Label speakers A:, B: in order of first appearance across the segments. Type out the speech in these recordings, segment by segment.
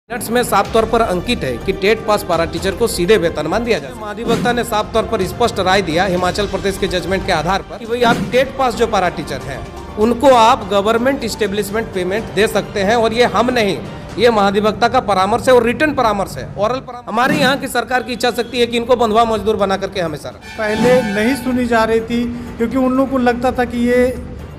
A: Minutes में साफ तौर पर अंकित है कि टेट पास पारा टीचर को सीधे वेतनमान दिया जाए। महाधिवक्ता ने साफ तौर पर स्पष्ट राय दिया हिमाचल प्रदेश के जजमेंट के आधार पर कि भाई आप टेट पास जो पारा टीचर हैं उनको आप गवर्नमेंट इस्टेब्लिशमेंट पेमेंट दे सकते हैं, और ये हम नहीं, ये महाधिवक्ता का परामर्श है और रिटर्न परामर्श है, ओरल परामर्श। हमारी यहाँ की सरकार की इच्छा शक्ति है कि इनको बंधुआ मजदूर बना करके हमेशा
B: पहले नहीं सुनी जा रही थी, क्योंकि उन लोगों को लगता था कि ये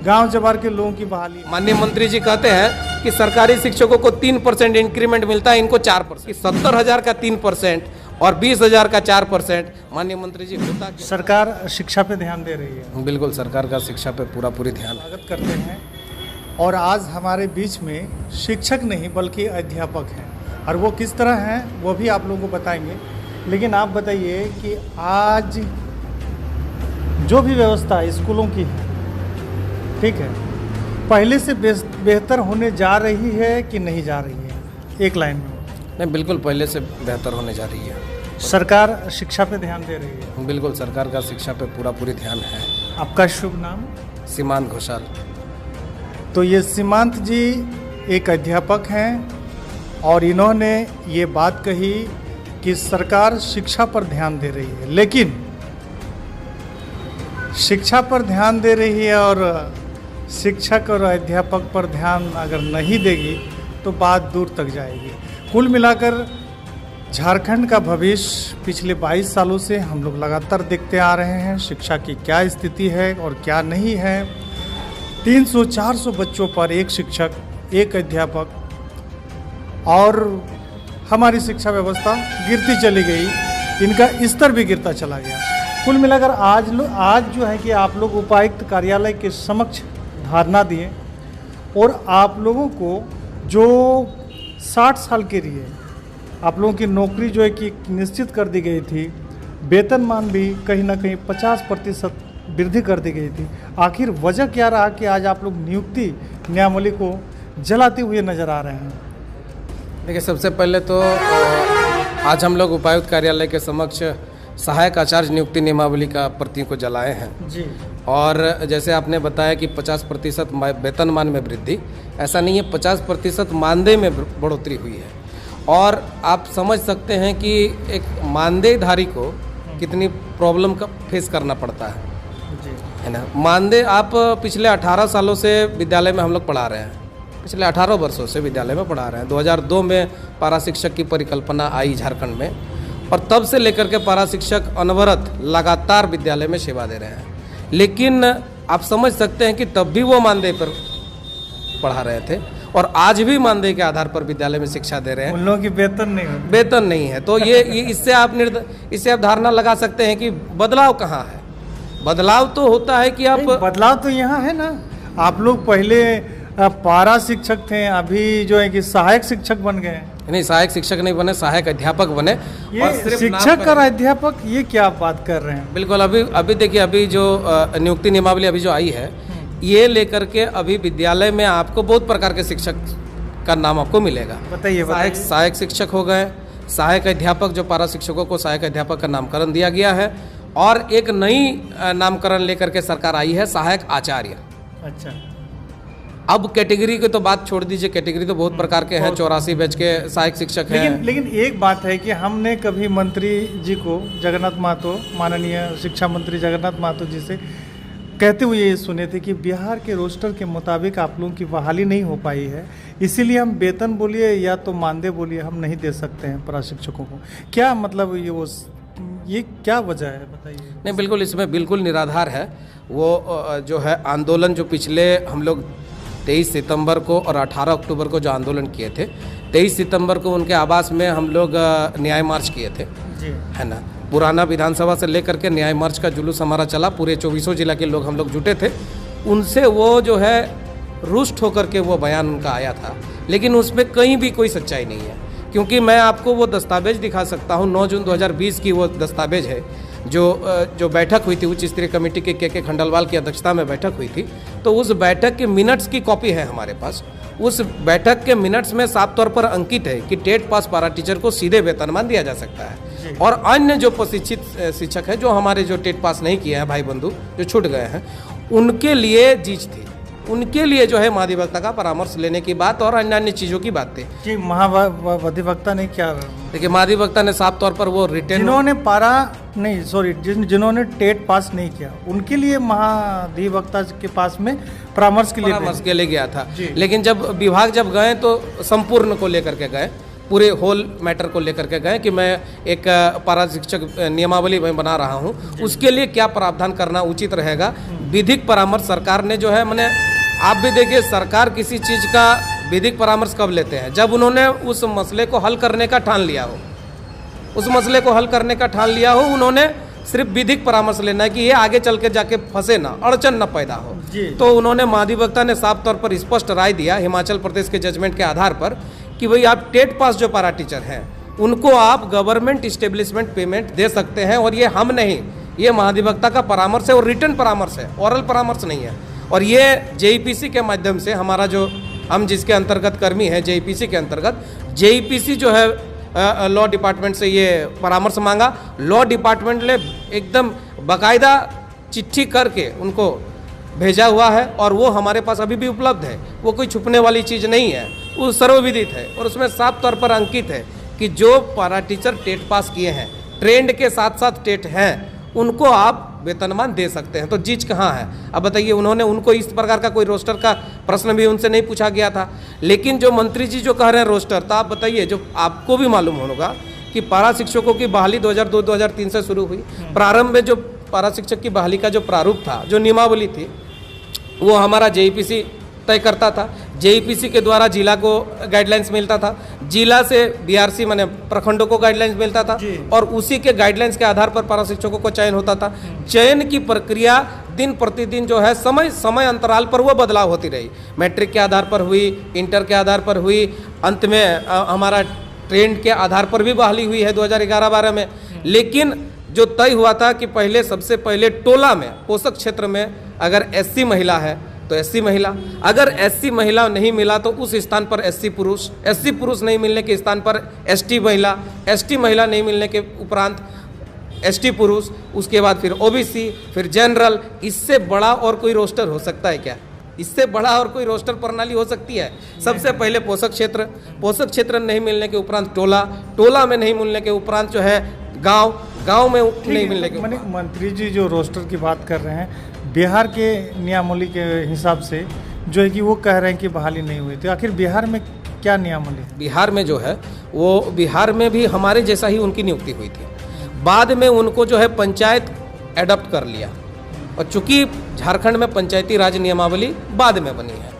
B: गांव जवार के लोगों की बहाली।
A: माननीय मंत्री जी कहते हैं कि सरकारी शिक्षकों को 3% इंक्रीमेंट मिलता है, इनको 4%। 70,000 का 3% और 20,000 का 4%। माननीय मंत्री जी होता कि
B: सरकार शिक्षा पे ध्यान दे रही है।
A: बिल्कुल, सरकार का शिक्षा पे पूरी ध्यान है।
B: स्वागत करते हैं। और आज हमारे बीच में शिक्षक नहीं बल्कि अध्यापक हैं, और वो किस तरह हैं वो भी आप लोगों को बताएंगे। लेकिन आप बताइए कि आज जो भी व्यवस्था स्कूलों की है, ठीक है, पहले से बेहतर होने जा रही है कि नहीं जा रही है? एक लाइन में।
A: नहीं, बिल्कुल पहले से बेहतर होने जा रही है।
B: सरकार शिक्षा पे ध्यान दे रही है।
A: बिल्कुल, सरकार का शिक्षा पे पूरी ध्यान है।
B: आपका शुभ नाम?
A: सीमांत घोषाल।
B: तो ये सीमांत जी एक अध्यापक हैं और इन्होंने ये बात कही कि सरकार शिक्षा पर ध्यान दे रही है, लेकिन शिक्षा पर ध्यान दे रही है और शिक्षक और अध्यापक पर ध्यान अगर नहीं देगी तो बात दूर तक जाएगी। कुल मिलाकर झारखंड का भविष्य पिछले 22 सालों से हम लोग लगातार देखते आ रहे हैं, शिक्षा की क्या स्थिति है और क्या नहीं है। 300-400 बच्चों पर एक शिक्षक, एक अध्यापक, और हमारी शिक्षा व्यवस्था गिरती चली गई, इनका स्तर भी गिरता चला गया। कुल मिलाकर आज जो है कि आप लोग उपायुक्त कार्यालय के समक्ष धारणा दिए, और आप लोगों को जो 60 साल के लिए आप लोगों की नौकरी जो है कि निश्चित कर दी गई थी, वेतनमान भी कहीं ना कहीं 50% वृद्धि कर दी गई थी। आखिर वजह क्या रहा कि आज आप लोग नियुक्ति नियमावली को जलाते हुए नजर आ रहे हैं?
A: देखिए, सबसे पहले तो आज हम लोग उपायुक्त कार्यालय के समक्ष सहायक आचार्य नियुक्ति नियमावली का प्रतियों को जलाए हैं
B: जी।
A: और जैसे आपने बताया कि 50% वेतनमान में वृद्धि, ऐसा नहीं है, 50% मानदेय में बढ़ोतरी हुई है। और आप समझ सकते हैं कि एक मानदेयधारी को कितनी प्रॉब्लम का फेस करना पड़ता है ना। मानदेय आप पिछले 18 सालों से विद्यालय में हम लोग पढ़ा रहे हैं, पिछले 18 वर्षों से विद्यालय में पढ़ा रहे हैं। 2002 में पारा शिक्षक की परिकल्पना आई झारखंड में, और तब से लेकर के पारा शिक्षक अनवरत लगातार विद्यालय में सेवा दे रहे हैं। लेकिन आप समझ सकते हैं कि तब भी वो मानदेय पर पढ़ा रहे थे, और आज भी मानदेय के आधार पर विद्यालय में शिक्षा दे रहे हैं।
B: उन लोगों की वेतन नहीं
A: है। तो ये इससे आप धारणा लगा सकते हैं कि बदलाव कहाँ है। बदलाव तो होता है कि आप,
B: बदलाव तो यहाँ है ना। आप लोग पहले पारा शिक्षक थे, अभी जो है कि सहायक शिक्षक बन गए।
A: नहीं, सहायक शिक्षक नहीं बने, सहायक अध्यापक बने।
B: ये शिक्षक और अध्यापक, ये क्या बात कर रहे हैं?
A: बिल्कुल। अभी देखिए, अभी जो नियुक्ति नियमावली अभी जो आई है, ये लेकर के अभी विद्यालय में आपको बहुत प्रकार के शिक्षक का नाम आपको मिलेगा।
B: बताइए।
A: सहायक शिक्षक हो गए, सहायक अध्यापक, जो पारा शिक्षकों को सहायक अध्यापक का नामकरण दिया गया है, और एक नई नामकरण लेकर के सरकार आई है, सहायक आचार्य।
B: अच्छा।
A: अब कैटेगरी की तो बात छोड़ दीजिए, कैटेगरी तो बहुत प्रकार के हैं, 84 बैच के सहायक शिक्षक हैं।
B: लेकिन एक बात है कि हमने कभी मंत्री जी को, जगन्नाथ महतो, माननीय शिक्षा मंत्री जगन्नाथ महतो जी से कहते हुए ये सुने थे कि बिहार के रोस्टर के मुताबिक आप लोगों की बहाली नहीं हो पाई है, इसीलिए हम वेतन बोलिए या तो मानदेय बोलिए, हम नहीं दे सकते हैं पारा शिक्षकों को। क्या मतलब ये क्या वजह है, बताइए।
A: नहीं, बिल्कुल, इसमें बिल्कुल निराधार है। वो जो है आंदोलन जो पिछले हम लोग 23 सितंबर को और 18 अक्टूबर को जो आंदोलन किए थे, 23 सितंबर को उनके आवास में हम लोग न्याय मार्च किए थे
B: जी,
A: है ना। पुराना विधानसभा से लेकर के न्याय मार्च का जुलूस हमारा चला, पूरे 24 जिला के लोग हम लोग जुटे थे। उनसे वो जो है रुष्ट होकर के वो बयान उनका आया था, लेकिन उसमें कहीं भी कोई सच्चाई नहीं है। क्योंकि मैं आपको वो दस्तावेज दिखा सकता हूँ, 9 जून 2020 की वो दस्तावेज है, जो बैठक हुई थी उच्च स्तरीय कमेटी के खंडलवाल की अध्यक्षता में बैठक हुई थी। तो उस बैठक के मिनट्स की कॉपी है हमारे पास। उस बैठक के मिनट्स में साफ तौर पर अंकित है कि टेट पास पारा टीचर को सीधे वेतनमान दिया जा सकता है, और अन्य जो प्रशिक्षित शिक्षक हैं, जो हमारे जो टेट पास नहीं किए हैं भाई बंधु, जो छूट गए हैं, उनके लिए जीज थी। उनके लिए जो है महाधिवक्ता का परामर्श लेने की बात और अन्य अन्य चीज़ों की बात थी
B: कि महाधिवक्ता ने क्या,
A: देखिए महाधिवक्ता ने साफ तौर पर वो रिटेन
B: जिन्होंने टेट पास नहीं किया उनके लिए महाधिवक्ता के पास में परामर्श के लिए
A: गया था। लेकिन जब विभाग जब गए तो संपूर्ण को लेकर के गए, पूरे होल मैटर को लेकर के गए कि मैं एक पारा शिक्षक नियमावली में बना रहा हूं, उसके लिए क्या प्रावधान करना उचित रहेगा। विधिक परामर्श सरकार ने जो है, मैंने आप भी देखिए सरकार किसी चीज़ का विधिक परामर्श कब लेते हैं, जब उन्होंने उस मसले को हल करने का ठान लिया हो, उस मसले को हल करने का ठान लिया हो, उन्होंने सिर्फ विधिक परामर्श लेना है कि ये आगे चल के जाके फंसे ना, अड़चन न पैदा हो। तो उन्होंने महाधिवक्ता ने साफ तौर पर स्पष्ट राय दिया हिमाचल प्रदेश के जजमेंट के आधार पर कि भाई आप टेट पास जो पारा टीचर हैं उनको आप गवर्नमेंट इस्टेब्लिशमेंट पेमेंट दे सकते हैं, और ये हम नहीं, ये महाधिवक्ता का परामर्श है और रिटर्न परामर्श है, ओरल परामर्श नहीं है। और ये जेईपीसी के माध्यम से हमारा जो हम जिसके अंतर्गत कर्मी हैं, जेईपीसी के अंतर्गत, जेईपीसी जो है लॉ डिपार्टमेंट से ये परामर्श मांगा, लॉ डिपार्टमेंट ने एकदम बाकायदा चिट्ठी करके उनको भेजा हुआ है और वो हमारे पास अभी भी उपलब्ध है। वो कोई छुपने वाली चीज़ नहीं है, वो सर्वविदित है और उसमें साफ तौर पर अंकित है कि जो पारा टीचर टेट पास किए हैं, ट्रेंड के साथ साथ टेट हैं, उनको आप वेतनमान दे सकते हैं। तो चीज कहाँ है अब बताइए। उन्होंने उनको इस प्रकार का कोई रोस्टर का प्रश्न भी उनसे नहीं पूछा गया था। लेकिन जो मंत्री जी जो कह रहे हैं रोस्टर, तो आप बताइए, जो आपको भी मालूम होगा कि पारा शिक्षकों की बहाली 2002-2003 से शुरू हुई। प्रारंभ में जो पारा शिक्षक की बहाली का जो प्रारूप था, जो नियमावली थी, वो हमारा जेईपीसी तय करता था। जेईपीसी के द्वारा जिला को गाइडलाइंस मिलता था, जिला से बीआरसी माने प्रखंडों को गाइडलाइंस मिलता था और उसी के गाइडलाइंस के आधार पर पारा शिक्षकों को चयन होता था। चयन की प्रक्रिया दिन प्रतिदिन जो है समय अंतराल पर वो बदलाव होती रही। मैट्रिक के आधार पर हुई, इंटर के आधार पर हुई, अंत में हमारा ट्रेंड के आधार पर भी बहाली हुई है 2011-12 में। लेकिन जो तय हुआ था कि पहले सबसे पहले टोला में पोषक क्षेत्र में अगर एससी महिला है तो एससी महिला, अगर एससी महिला नहीं मिला तो उस स्थान पर एससी पुरुष, एससी पुरुष नहीं मिलने के स्थान पर एसटी महिला, एसटी महिला नहीं मिलने के उपरांत एसटी पुरुष, उसके बाद फिर ओबीसी, फिर जनरल। इससे बड़ा और कोई रोस्टर हो सकता है क्या? इससे बड़ा और कोई रोस्टर प्रणाली हो सकती है? सबसे पहले पोषक क्षेत्र नहीं मिलने के उपरांत टोला में नहीं मिलने के उपरांत जो है गांव में नहीं मिलने के।
B: मंत्री जी जो रोस्टर की बात कर रहे हैं, बिहार के नियमावली के हिसाब से जो है कि वो कह रहे हैं कि बहाली नहीं हुई, तो आखिर बिहार में क्या नियमावली है?
A: बिहार में जो है वो बिहार में भी हमारे जैसा ही उनकी नियुक्ति हुई थी। बाद में उनको जो है पंचायत एडॉप्ट कर लिया, और चूंकि झारखंड में पंचायती राज नियमावली बाद में बनी है,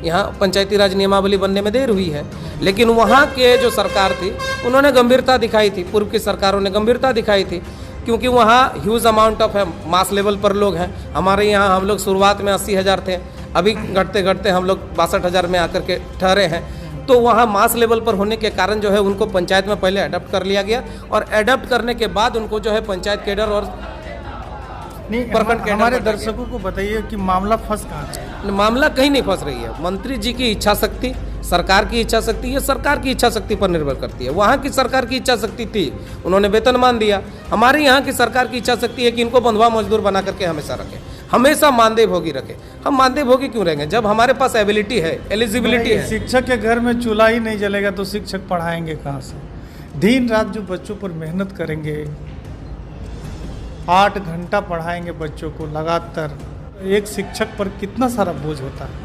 A: यहाँ पंचायती राज नियमावली बनने में देर हुई है। लेकिन वहाँ के जो सरकार थी उन्होंने गंभीरता दिखाई थी, पूर्व की सरकारों ने गंभीरता दिखाई थी, क्योंकि वहाँ ह्यूज अमाउंट ऑफ है, मास लेवल पर लोग हैं। हमारे यहाँ हम लोग शुरुआत में 80,000 थे, अभी घटते घटते हम लोग 62,000 में आकर के ठहरे हैं। तो वहाँ मास लेवल पर होने के कारण जो है उनको पंचायत में पहले अडॉप्ट कर लिया गया, और अडॉप्ट करने के बाद उनको जो है पंचायत कैडर और
B: हमारे दर्शकों को बताइए कि मामला फंस कहाँ है?
A: मामला कहीं नहीं फंस रही है। मंत्री जी की इच्छा शक्ति, सरकार की इच्छा शक्ति, ये सरकार की इच्छा शक्ति पर निर्भर करती है। वहाँ की सरकार की इच्छा शक्ति थी, उन्होंने वेतनमान दिया। हमारे यहाँ की सरकार की इच्छा शक्ति है कि इनको बंधुआ मजदूर बना करके हमेशा रखें, हमेशा मानदेय भोगी रखें। हम मानदेय भोगी क्यों रहेंगे जब हमारे पास एबिलिटी है, एलिजिबिलिटी है?
B: शिक्षक के घर में चूल्हा ही नहीं जलेगा तो शिक्षक पढ़ाएंगे कहाँ से? दिन रात जो बच्चों पर मेहनत करेंगे, 8 घंटा पढ़ाएंगे बच्चों को लगातार, एक शिक्षक पर कितना सारा बोझ होता है।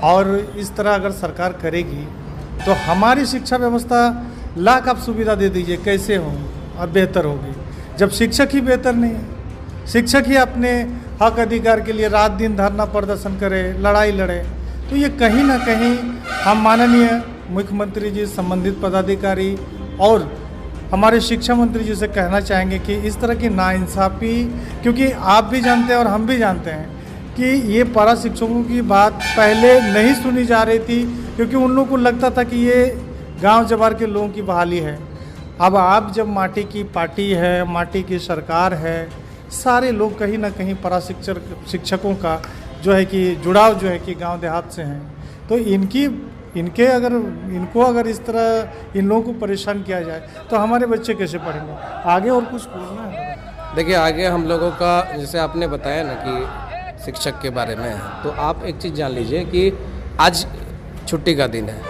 B: और इस तरह अगर सरकार करेगी तो हमारी शिक्षा व्यवस्था लाख आप सुविधा दे दीजिए, कैसे हो और बेहतर होगी जब शिक्षक ही बेहतर नहीं है। शिक्षक ही अपने हक अधिकार के लिए रात दिन धरना प्रदर्शन करे, लड़ाई लड़े, तो ये कहीं ना कहीं हम माननीय मुख्यमंत्री जी, संबंधित पदाधिकारी और हमारे शिक्षा मंत्री जी से कहना चाहेंगे कि इस तरह की नाइंसाफ़ी, क्योंकि आप भी जानते हैं और हम भी जानते हैं कि ये पारा शिक्षकों की बात पहले नहीं सुनी जा रही थी, क्योंकि उन लोगों को लगता था कि ये गांव जवार के लोगों की बहाली है। अब आप जब माटी की पार्टी है, माटी की सरकार है, सारे लोग कहीं ना कहीं पारा शिक्षकों का जो है कि जुड़ाव जो है कि गाँव देहात से हैं, तो इनको अगर इस तरह इन लोगों को परेशान किया जाए तो हमारे बच्चे कैसे पढ़ेंगे? आगे और कुछ बोलना है?
A: देखिए, आगे हम लोगों का, जैसे आपने बताया ना कि शिक्षक के बारे में है, तो आप एक चीज़ जान लीजिए कि आज छुट्टी का दिन है।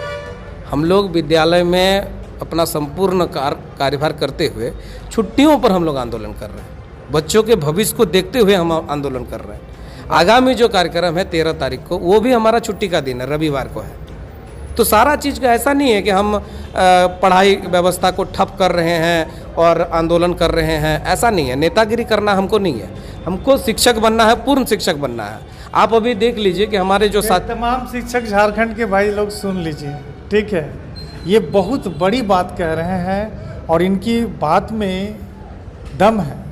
A: हम लोग विद्यालय में अपना संपूर्ण कार्यभार करते हुए छुट्टियों पर हम लोग आंदोलन कर रहे हैं। बच्चों के भविष्य को देखते हुए हम आंदोलन कर रहे हैं। आगामी जो कार्यक्रम है 13 तारीख को, वो भी हमारा छुट्टी का दिन है, रविवार को है। तो सारा चीज़ का ऐसा नहीं है कि हम पढ़ाई व्यवस्था को ठप कर रहे हैं और आंदोलन कर रहे हैं, ऐसा नहीं है। नेतागिरी करना हमको नहीं है, हमको शिक्षक बनना है, पूर्ण शिक्षक बनना है। आप अभी देख लीजिए कि हमारे जो साथ
B: तमाम शिक्षक झारखंड के भाई लोग सुन लीजिए, ठीक है, ये बहुत बड़ी बात कह रहे हैं और इनकी बात में दम है।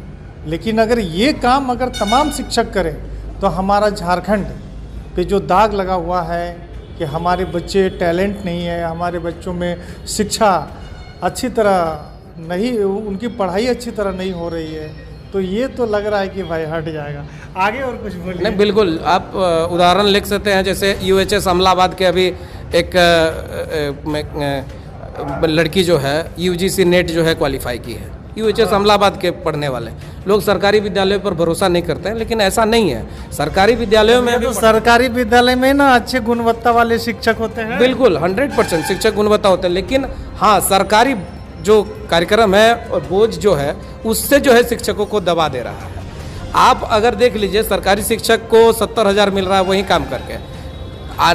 B: लेकिन अगर ये काम अगर तमाम शिक्षक करें तो हमारा झारखंड पे जो दाग लगा हुआ है कि हमारे बच्चे टैलेंट नहीं है, हमारे बच्चों में शिक्षा अच्छी तरह नहीं, उनकी पढ़ाई अच्छी तरह नहीं हो रही है, तो ये तो लग रहा है कि भाई हट जाएगा। आगे और कुछ बोलिए।
A: नहीं, बिल्कुल आप उदाहरण लिख सकते हैं। जैसे UHS अमलाबाद के अभी एक लड़की जो है UGC नेट जो है क्वालिफाई की है। UHS अमलाबाद के पढ़ने वाले लोग सरकारी विद्यालयों पर भरोसा नहीं करते हैं, लेकिन ऐसा नहीं है। सरकारी विद्यालयों में
B: तो सरकारी विद्यालय में ना अच्छे गुणवत्ता वाले शिक्षक होते हैं, बिल्कुल
A: 100% शिक्षक गुणवत्ता होते हैं। लेकिन हाँ, सरकारी जो कार्यक्रम है और बोझ जो है उससे जो है शिक्षकों को दबा दे रहा है। आप अगर देख लीजिए, सरकारी शिक्षक को 70,000 मिल रहा है वहीं काम करके।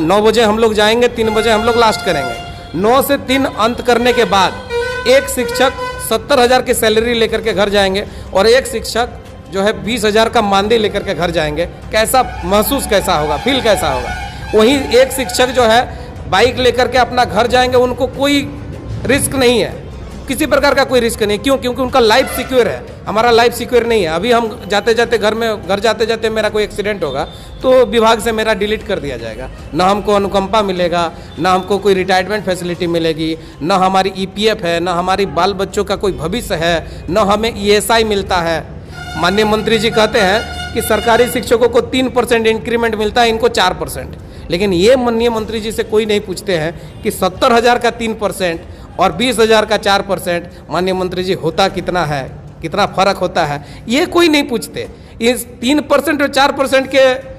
A: 9 बजे हम लोग जाएंगे, 3 बजे हम लोग लास्ट करेंगे। 9 से 3 अंत करने के बाद एक शिक्षक 70,000 की सैलरी लेकर के घर जाएंगे और एक शिक्षक जो है 20,000 का मानदेय लेकर के घर जाएंगे। कैसा महसूस कैसा होगा, फील कैसा होगा? वहीं एक शिक्षक जो है बाइक लेकर के अपना घर जाएंगे, उनको कोई रिस्क नहीं है, किसी प्रकार का कोई रिस्क नहीं। क्यों? क्योंकि उनका लाइफ सिक्योर है, हमारा लाइफ सिक्योर नहीं है। अभी हम जाते जाते घर जाते जाते मेरा कोई एक्सीडेंट होगा तो विभाग से मेरा डिलीट कर दिया जाएगा। ना हमको अनुकंपा मिलेगा, ना हमको कोई रिटायरमेंट फैसिलिटी मिलेगी, ना हमारी EPF है, ना हमारी बाल बच्चों का कोई भविष्य है, ना हमें ESI मिलता है। माननीय मंत्री जी कहते हैं कि सरकारी शिक्षकों को 3% इंक्रीमेंट मिलता है, इनको 4%। लेकिन ये माननीय मंत्री जी से कोई नहीं पूछते हैं कि 70,000 का 3% और 20,000 का 4% माननीय मंत्री जी होता कितना है, कितना फर्क होता है, ये कोई नहीं पूछते। इस 3% और 4% के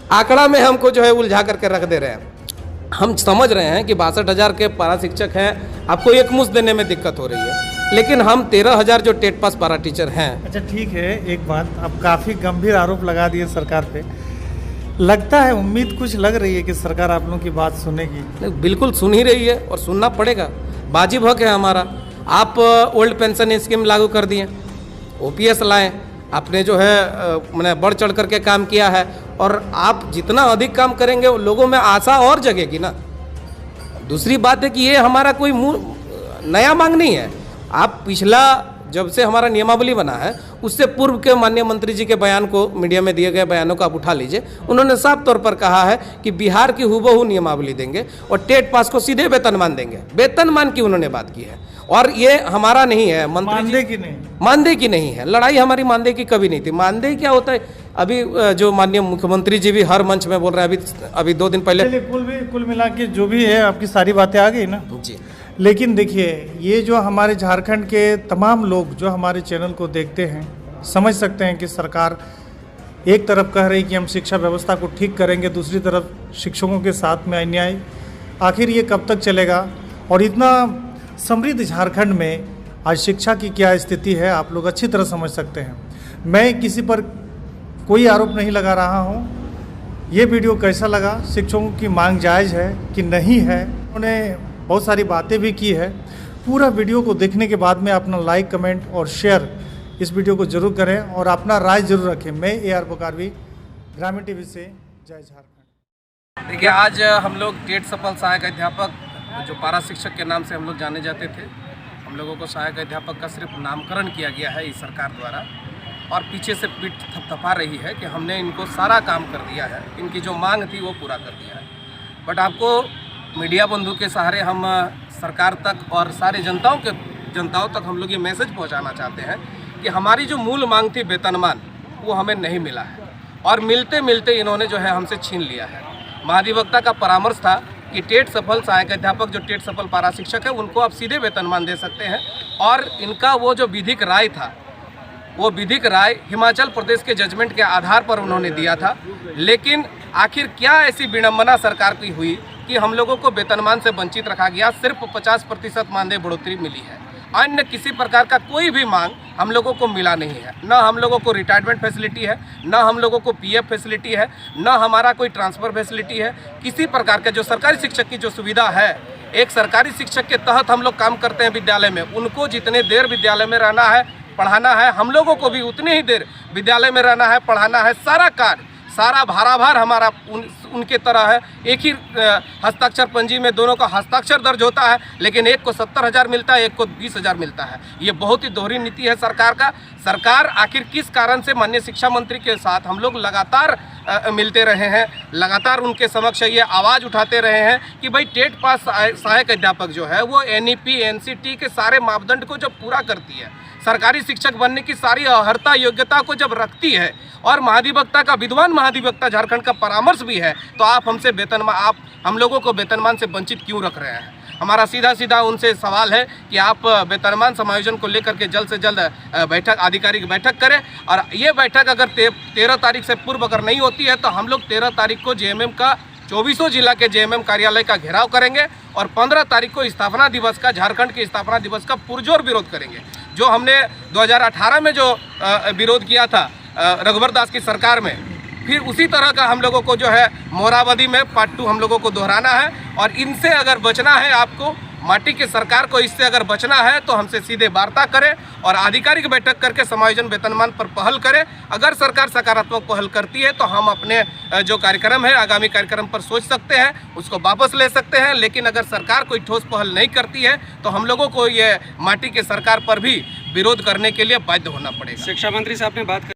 A: आंकड़ा में हमको जो है उलझा करके रख दे रहे हैं। हम समझ रहे हैं कि 62,000 के पारा शिक्षक हैं, आपको एक मुश्त देने में दिक्कत हो रही है, लेकिन हम 13,000 जो टेट पास पारा टीचर हैं।
B: अच्छा ठीक है, एक बात, अब काफ़ी गंभीर आरोप लगा दिए सरकार पे। लगता है, उम्मीद कुछ लग रही है कि सरकार आप लोगों की बात सुनेगी?
A: बिल्कुल सुन ही रही है और सुनना पड़ेगा। वाजिब हक है हमारा। आप ओल्ड पेंशन स्कीम लागू कर दिए, OPS लाएं, आपने जो है मैंने बढ़ चढ़ करके काम किया है, और आप जितना अधिक काम करेंगे लोगों में आशा और जगेगी ना। दूसरी बात है कि ये हमारा कोई नया मांग नहीं है। आप पिछला जब से हमारा नियमावली बना है उससे पूर्व के माननीय मंत्री जी के बयान को, मीडिया में दिए गए बयानों को आप उठा लीजिए। उन्होंने साफ तौर पर कहा है कि बिहार की हुबहू नियमावली देंगे और टेट पास को सीधे वेतनमान देंगे। वेतनमान की उन्होंने बात की है, और ये हमारा नहीं है।
B: मानदेय की नहीं,
A: मानदेय की नहीं है लड़ाई, हमारी मानदेय की कभी नहीं थी। मानदेय क्या होता है, अभी जो माननीय मुख्यमंत्री जी भी हर मंच में बोल रहे हैं। अभी 2 दिन पहले
B: कुल मिला के जो भी है आपकी सारी बातें आ गई ना
A: जी।
B: लेकिन देखिए, ये जो हमारे झारखंड के तमाम लोग जो हमारे चैनल को देखते हैं समझ सकते हैं कि सरकार एक तरफ कह रही कि हम शिक्षा व्यवस्था को ठीक करेंगे, दूसरी तरफ शिक्षकों के साथ में अन्याय। आखिर ये कब तक चलेगा? और इतना समृद्ध झारखंड में आज शिक्षा की क्या स्थिति है आप लोग अच्छी तरह समझ सकते हैं। मैं किसी पर कोई आरोप नहीं लगा रहा हूँ। ये वीडियो कैसा लगा, शिक्षकों की मांग जायज़ है कि नहीं है, उन्होंने बहुत सारी बातें भी की है। पूरा वीडियो को देखने के बाद में अपना लाइक, कमेंट और शेयर इस वीडियो को जरूर करें और अपना राय जरूर रखें। मैं AR बोकारवी, ग्रामीण TV से, जय झारखंड।
A: देखिए, आज हम लोग टेट सफल सहायक अध्यापक जो पारा शिक्षक के नाम से हम लोग जाने जाते थे, हम लोगों को सहायक अध्यापक का सिर्फ नामकरण किया गया है इस सरकार द्वारा, और पीछे से पीठ थपथपा रही है कि हमने इनको सारा काम कर दिया है, इनकी जो मांग थी वो पूरा कर दिया है। बट आपको मीडिया बंधु के सहारे हम सरकार तक और सारे जनताओं तक हम लोग ये मैसेज पहुंचाना चाहते हैं कि हमारी जो मूल मांग थी वेतनमान, वो हमें नहीं मिला है, और मिलते मिलते इन्होंने जो है हमसे छीन लिया है। महाधिवक्ता का परामर्श था कि टेट सफल सहायक अध्यापक जो टेट सफल पारा शिक्षक है उनको आप सीधे वेतनमान दे सकते हैं, और इनका वो जो विधिक राय था वो विधिक राय हिमाचल प्रदेश के जजमेंट के आधार पर उन्होंने दिया था। लेकिन आखिर क्या ऐसी विडंबना सरकार की हुई कि हम लोगों को वेतनमान से वंचित रखा गया। सिर्फ 50% मानदेय बढ़ोतरी मिली है, अन्य किसी प्रकार का कोई भी मांग हम लोगों को मिला नहीं है। न हम लोगों को रिटायरमेंट फैसिलिटी है, न हम लोगों को पीएफ फैसिलिटी है, न हमारा कोई ट्रांसफ़र फैसिलिटी है। किसी प्रकार का जो सरकारी शिक्षक की जो सुविधा है, एक सरकारी शिक्षक के तहत हम लोग काम करते हैं विद्यालय में, उनको जितने देर विद्यालय में रहना है, पढ़ाना है, हम लोगों को भी उतनी ही देर विद्यालय में रहना है, पढ़ाना है। सारा कार्य, सारा भाराभार हमारा उनके तरह है। एक ही हस्ताक्षर पंजी में दोनों का हस्ताक्षर दर्ज होता है, लेकिन एक को 70,000 मिलता है, एक को 20,000 मिलता है। ये बहुत ही दोहरी नीति है सरकार का। सरकार आखिर किस कारण से माननीय शिक्षा मंत्री के साथ हम लोग लगातार मिलते रहे हैं, लगातार उनके समक्ष ये आवाज़ उठाते रहे हैं कि भाई टेट पास सहायक अध्यापक जो है वो NEP NCT के सारे मापदंड को जब पूरा करती है, सरकारी शिक्षक बनने की सारी अर्हता योग्यता को जब रखती है और महाधिवक्ता का, विद्वान महाधिवक्ता झारखंड का परामर्श भी है, तो आप हमसे आप हम लोगों को वेतनमान से वंचित क्यों रख रहे हैं? हमारा सीधा उनसे सवाल है कि आप वेतनमान समायोजन को लेकर के जल्द से जल्द बैठक, आधिकारिक बैठक करें। और ये बैठक अगर 13 तारीख से पूर्व अगर नहीं होती है तो हम लोग 13 तारीख को JMM का 24 जिला के JMM कार्यालय का घेराव करेंगे और 15 तारीख को स्थापना दिवस का, झारखंड के स्थापना दिवस का पुरजोर विरोध करेंगे। जो हमने 2018 में जो विरोध किया था रघुवर दास की सरकार में, फिर उसी तरह का हम लोगों को जो है मोरावदी में पार्ट 2 हम लोगों को दोहराना है। और इनसे अगर बचना है, आपको माटी की सरकार को इससे अगर बचना है तो हमसे सीधे वार्ता करें और आधिकारिक बैठक करके समायोजन वेतनमान पर पहल करें। अगर सरकार सकारात्मक पहल करती है तो हम अपने जो कार्यक्रम है, आगामी कार्यक्रम पर सोच सकते हैं, उसको वापस ले सकते हैं। लेकिन अगर सरकार कोई ठोस पहल नहीं करती है तो हम लोगों को ये माटी की सरकार पर भी विरोध करने के लिए बाध्य होना पड़ेगा।
C: शिक्षा मंत्री से आपने बात